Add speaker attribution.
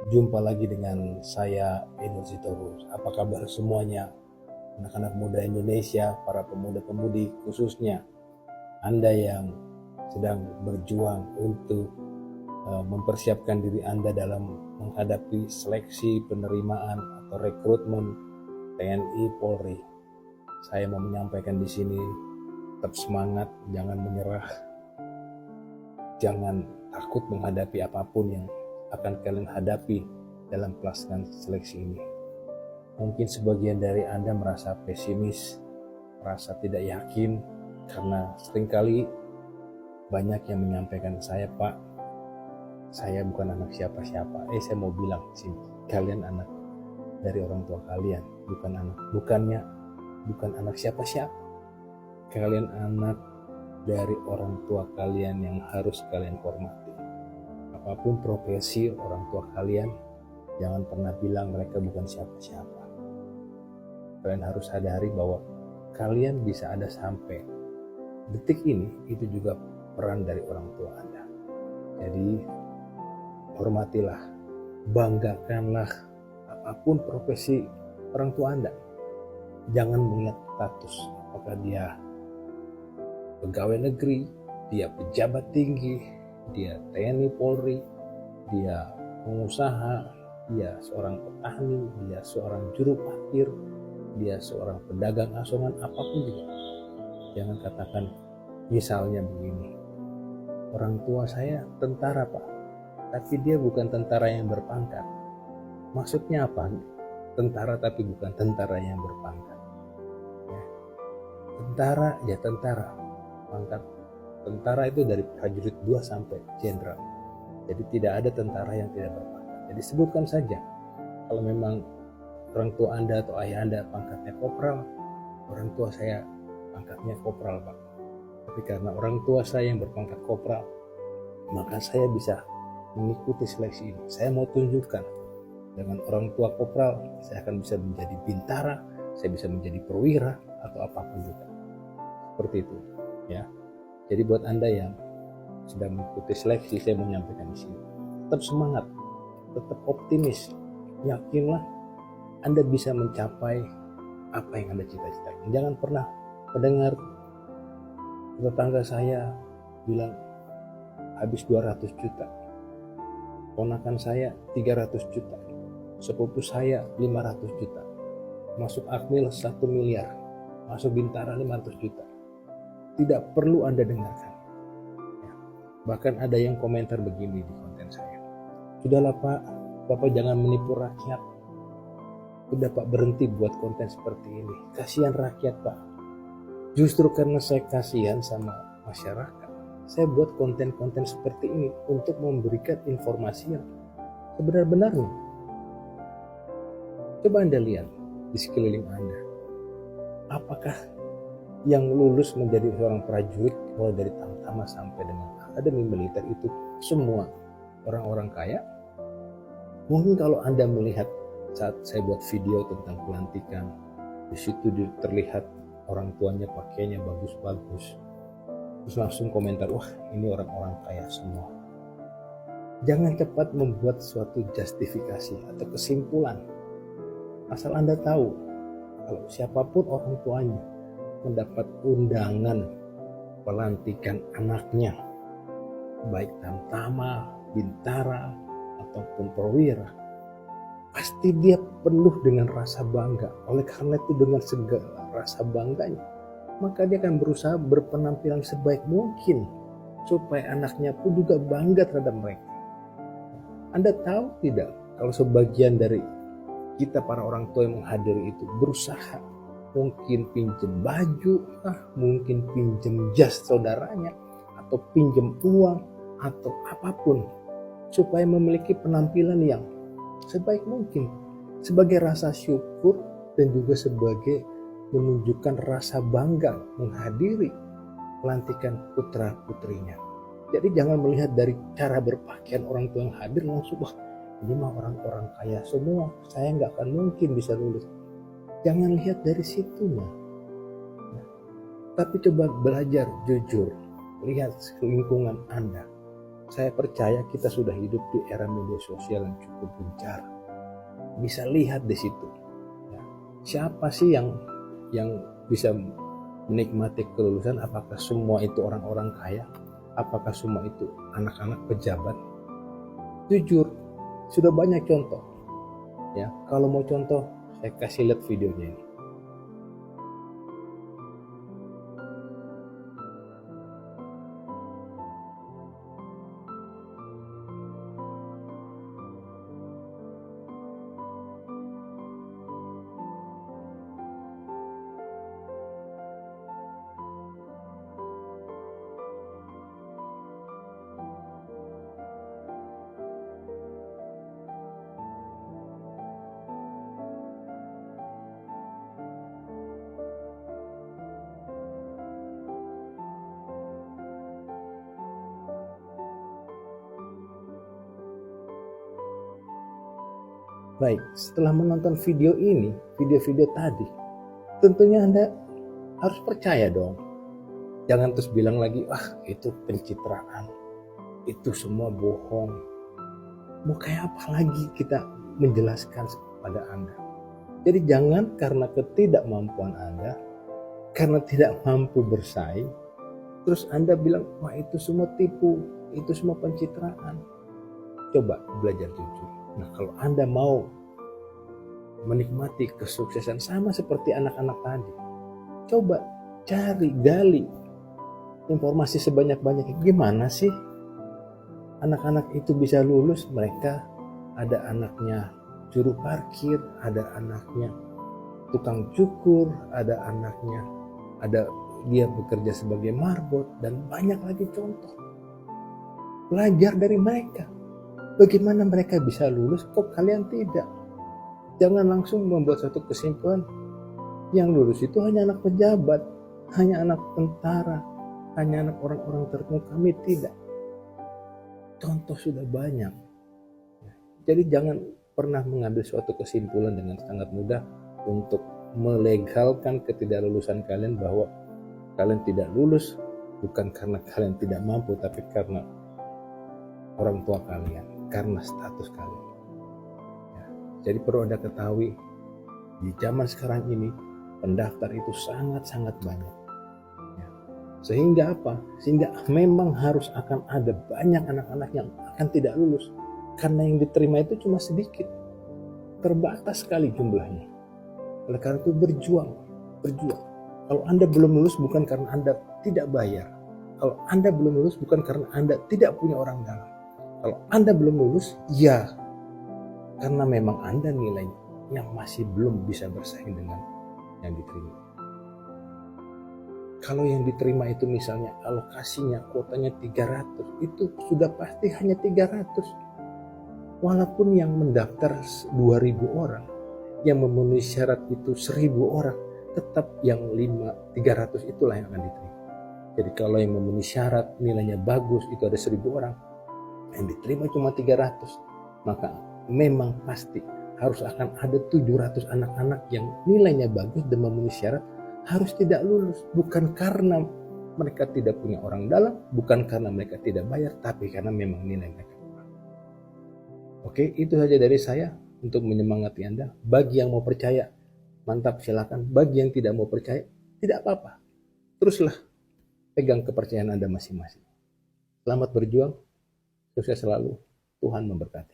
Speaker 1: Jumpa lagi dengan saya, Enusi Torus. Apa kabar semuanya? Anak-anak muda Indonesia, para pemuda-pemudi khususnya Anda yang sedang berjuang untuk mempersiapkan diri Anda dalam menghadapi seleksi penerimaan atau rekrutmen TNI Polri. Saya mau menyampaikan di sini, tetap semangat, jangan menyerah, jangan takut menghadapi apapun yang akan kalian hadapi dalam pelaksanaan seleksi ini. Mungkin sebagian dari Anda merasa pesimis, merasa tidak yakin, karena seringkali banyak yang menyampaikan, Pak, saya bukan anak siapa-siapa. Saya mau bilang sini, kalian anak dari orang tua kalian, bukan anak siapa-siapa. Kalian anak dari orang tua kalian yang harus kalian hormati. Apapun profesi orang tua kalian, jangan pernah bilang mereka bukan siapa-siapa. Kalian harus sadari bahwa kalian bisa ada sampai detik ini, itu juga peran dari orang tua Anda. Jadi hormatilah, banggakanlah apapun profesi orang tua Anda. Jangan melihat status, apakah dia pegawai negeri, dia pejabat tinggi, dia TNI Polri, dia pengusaha, dia seorang petani, dia seorang juru parkir, dia seorang pedagang asongan, apapun juga. Jangan katakan misalnya begini, orang tua saya tentara Pak, tapi dia bukan tentara yang berpangkat. Maksudnya apa? Tentara tapi bukan tentara yang berpangkat. Tentara ya tentara, pangkat tentara itu dari prajurit 2 sampai jenderal. Jadi tidak ada tentara yang tidak berpangkat. Jadi sebutkan saja, kalau memang orang tua Anda atau ayah Anda pangkatnya kopral, orang tua saya pangkatnya kopral Pak. Tapi karena orang tua saya yang berpangkat kopral, maka saya bisa mengikuti seleksi ini. Saya mau tunjukkan, dengan orang tua kopral, saya akan bisa menjadi bintara, saya bisa menjadi perwira, atau apapun juga. Seperti itu, ya. Jadi buat Anda yang sedang mengikuti seleksi, saya mau menyampaikan di sini. Tetap semangat, tetap optimis, yakinlah Anda bisa mencapai apa yang Anda cita-citakan. Jangan pernah mendengar tetangga saya bilang habis 200 juta, ponakan saya 300 juta, sepupu saya 500 juta, masuk Akmil 1 miliar, masuk Bintara 500 juta. Tidak perlu Anda dengarkan. Bahkan ada yang komentar begini di konten saya, sudahlah Pak, Bapak jangan menipu rakyat, udah Pak berhenti buat konten seperti ini, kasihan rakyat Pak. Justru karena saya kasihan sama masyarakat, saya buat konten-konten seperti ini untuk memberikan informasi yang sebenar-benarnya. Coba Anda lihat di sekeliling Anda, apakah yang lulus menjadi seorang prajurit mulai dari Tamtama sampai dengan akademi militer itu semua orang-orang kaya? Mungkin kalau Anda melihat saat saya buat video tentang pelantikan, di situ terlihat orang tuanya pakainya bagus-bagus, terus langsung komentar, wah ini orang-orang kaya semua. Jangan cepat membuat suatu justifikasi atau kesimpulan. Asal Anda tahu, kalau siapapun orang tuanya mendapat undangan pelantikan anaknya, baik Tamtama, Bintara, ataupun perwira, pasti dia penuh dengan rasa bangga. Oleh karena itu, dengan segala rasa bangganya, maka dia akan berusaha berpenampilan sebaik mungkin supaya anaknya pun juga bangga terhadap mereka. Anda tahu tidak, kalau sebagian dari kita para orang tua yang menghadiri itu berusaha mungkin pinjem baju, mungkin pinjem jas saudaranya, atau pinjem uang, atau apapun, supaya memiliki penampilan yang sebaik mungkin, sebagai rasa syukur dan juga sebagai menunjukkan rasa bangga menghadiri pelantikan putra putrinya. Jadi jangan melihat dari cara berpakaian orang tua yang hadir langsung, wah ini mah orang-orang kaya semua, saya nggak akan mungkin bisa lulus. Jangan lihat dari situnya, tapi coba belajar jujur, lihat lingkungan Anda, Saya percaya kita sudah hidup di era media sosial yang cukup gencar. Bisa lihat di situ. Ya, siapa sih yang bisa menikmati kelulusan? Apakah semua itu orang-orang kaya? Apakah semua itu anak-anak pejabat? Jujur, sudah banyak contoh. Ya, kalau mau contoh, saya kasih lihat videonya ini. Baik, setelah menonton video ini, video-video tadi, tentunya Anda harus percaya dong. Jangan terus bilang lagi, itu pencitraan, itu semua bohong. Mau kayak apa lagi kita menjelaskan kepada Anda? Jadi jangan karena ketidakmampuan Anda, karena tidak mampu bersaing, terus Anda bilang, itu semua tipu, itu semua pencitraan. Coba belajar jujur. Nah, kalau Anda mau menikmati kesuksesan sama seperti anak-anak tadi, coba cari, gali informasi sebanyak-banyaknya. Gimana sih anak-anak itu bisa lulus? Mereka ada anaknya juru parkir, ada anaknya tukang cukur, ada dia bekerja sebagai marbot, dan banyak lagi contoh. Belajar dari mereka. Bagaimana mereka bisa lulus, kok kalian tidak? Jangan langsung membuat satu kesimpulan, yang lulus itu hanya anak pejabat, hanya anak tentara, hanya anak orang-orang tertentu. Kami tidak. Contoh sudah banyak. Jadi jangan pernah mengambil suatu kesimpulan dengan sangat mudah untuk melegalkan ketidaklulusan kalian, bahwa kalian tidak lulus bukan karena kalian tidak mampu, tapi karena orang tua kalian, karena status kalian. Ya, jadi perlu Anda ketahui, di zaman sekarang ini pendaftar itu sangat-sangat banyak. Ya, sehingga apa? Sehingga memang harus akan ada banyak anak-anak yang akan tidak lulus, karena yang diterima itu cuma sedikit, terbatas sekali jumlahnya. Oleh karena itu berjuang. Kalau Anda belum lulus bukan karena Anda tidak bayar. Kalau Anda belum lulus bukan karena Anda tidak punya orang dalam. Kalau Anda belum lulus, ya karena memang Anda nilai yang masih belum bisa bersaing dengan yang diterima. Kalau yang diterima itu misalnya alokasinya, kuotanya 300, itu sudah pasti hanya 300. Walaupun yang mendaftar 2.000 orang, yang memenuhi syarat itu 1.000 orang, tetap yang 300 itulah yang akan diterima. Jadi kalau yang memenuhi syarat, nilainya bagus, itu ada 1.000 orang, yang diterima cuma 300, maka memang pasti harus akan ada 700 anak-anak yang nilainya bagus dan memenuhi syarat harus tidak lulus. Bukan karena mereka tidak punya orang dalam, bukan karena mereka tidak bayar, tapi karena memang nilai mereka kurang. Oke, itu saja dari saya untuk menyemangati Anda. Bagi yang mau percaya, mantap, silakan. Bagi yang tidak mau percaya, tidak apa-apa. Teruslah pegang kepercayaan Anda masing-masing. Selamat berjuang. Sukses selalu. Tuhan memberkati.